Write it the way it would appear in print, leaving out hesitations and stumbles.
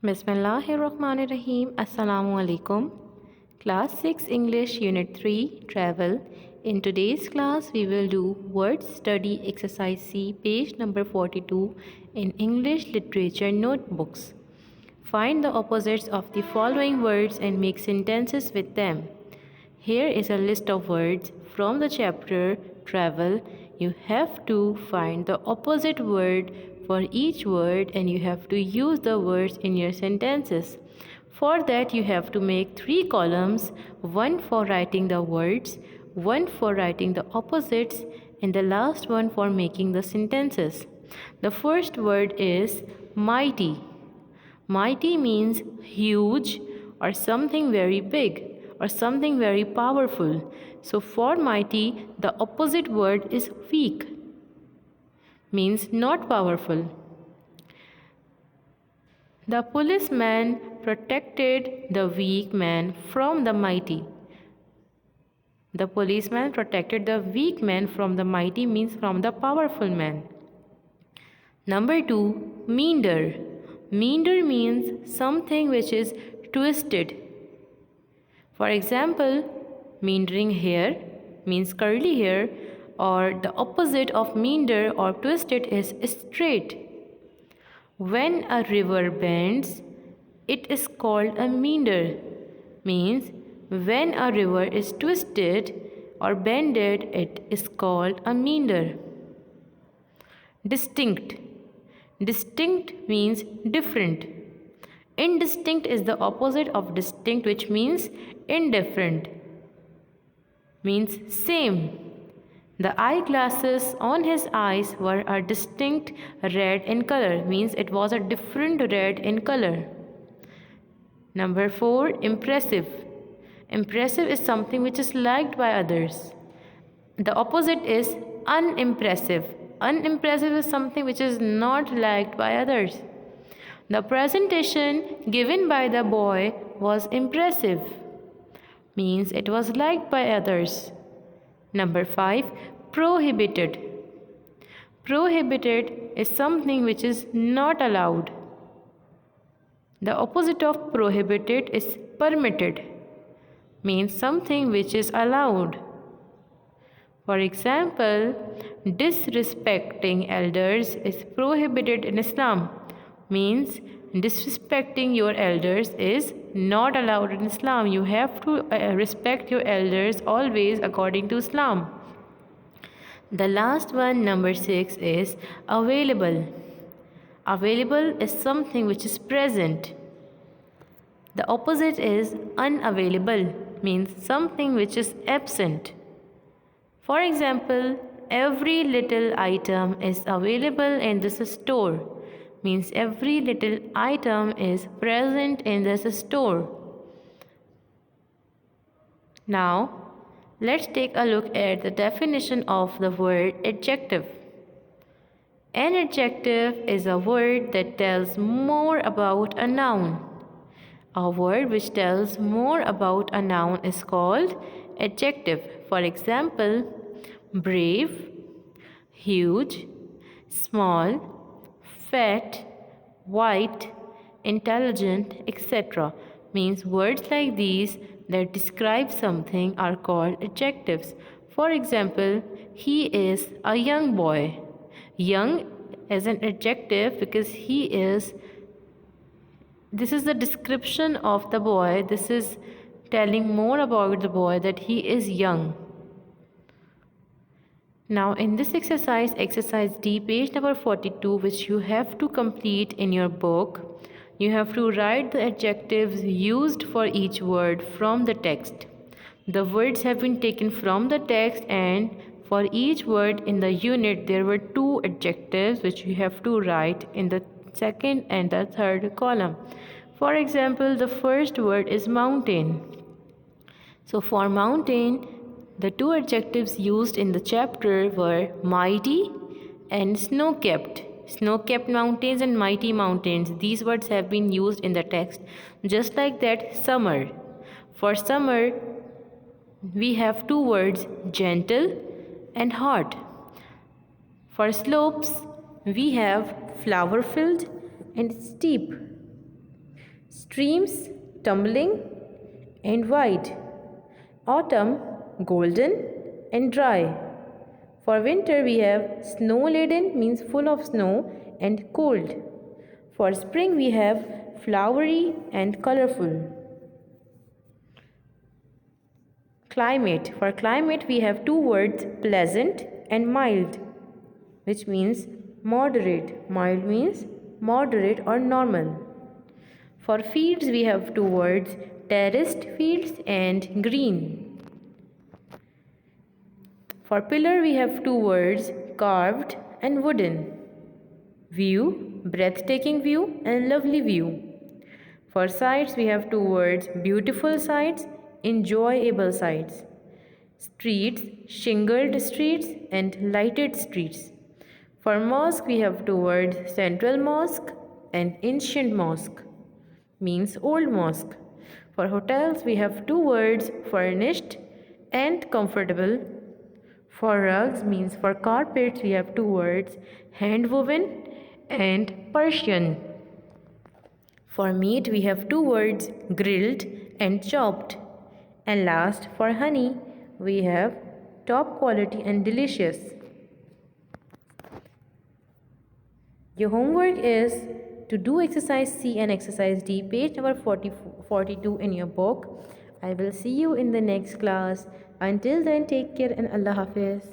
Bismillahirrahmanirrahim. Assalamu alaikum. Class 6 English Unit 3 Travel. In today's class we will do word study exercise C page number 42 in English literature notebooks. Find the opposites of the following words and make sentences with them. Here is a list of words from the chapter Travel. You have to find the opposite word for each word and you have to use the words in your sentences. For that you have to make 3 columns, one for writing the words, one for writing the opposites, and the last one for making the sentences. The first word is mighty. Mighty means huge or something very big or something very powerful. So for mighty, the opposite word is weak, means not powerful. The policeman protected the weak man from the mighty. The policeman protected the weak man from the mighty means from the powerful man. Number 2, meander. Meander means something which is twisted. For example, meandering hair means curly hair, or the opposite of meander or twisted is straight. When a river bends, it is called a meander. Means when a river is twisted or bended, it is called a meander. Distinct. Distinct means different. Indistinct is the opposite of distinct, which means indifferent. Means same. The eyeglasses on his eyes were a distinct red in color, means it was a different red in color. Number 4, impressive. Impressive is something which is liked by others. The opposite is unimpressive. Unimpressive is something which is not liked by others. The presentation given by the boy was impressive, means it was liked by others. Number 5, prohibited. Prohibited is something which is not allowed. The opposite of prohibited is permitted, means something which is allowed. For example, disrespecting elders is prohibited in Islam. Means disrespecting your elders is not allowed in Islam. You have to respect your elders always according to Islam. The last one, number 6, is available. Available is something which is present. The opposite is unavailable, means something which is absent. For example, every little item is available in this store. Means every little item is present in this store. Now, let's take a look at the definition of the word adjective. An adjective is a word that tells more about a noun. A word which tells more about a noun is called adjective. For example, brave, huge, small, fat, white, intelligent, etc. Means words like these that describe something are called adjectives. For example, he is a young boy. Young is an adjective because this is the description of the boy. This is telling more about the boy, that he is young. Now in this exercise D, page number 42, which you have to complete in your book, you have to write the adjectives used for each word from the text. The words have been taken from the text, and for each word in the unit there were 2 adjectives which you have to write in the second and the third column. For example, the first word is mountain. So for mountain, the 2 adjectives used in the chapter were mighty and snow-capped. Snow-capped mountains and mighty mountains. These words have been used in the text. Just like that, summer. For summer, we have 2 words, gentle and hot. For slopes, we have flower-filled and steep. Streams, tumbling and wide. Autumn, golden and dry. For winter we have snow laden, means full of snow and cold. For spring we have flowery and colorful. Climate. For climate we have two words, pleasant and mild, which means moderate. Mild means moderate or normal. For fields we have two words, terraced fields and green. For pillar we have two words, carved and wooden. View, breathtaking view and lovely view. For sights we have two words, beautiful sights, enjoyable sights. Streets, shingled streets and lighted streets. For mosque we have two words, central mosque and ancient mosque, means old mosque. For hotels we have two words, furnished and comfortable. For rugs, means for carpets we have two words, hand woven and Persian. For meat we have two words, grilled and chopped. And last, for honey we have top quality and delicious. Your homework is to do exercise C and exercise D, page number 42 in your book. I will see you in the next class. Until then, take care and Allah Hafiz.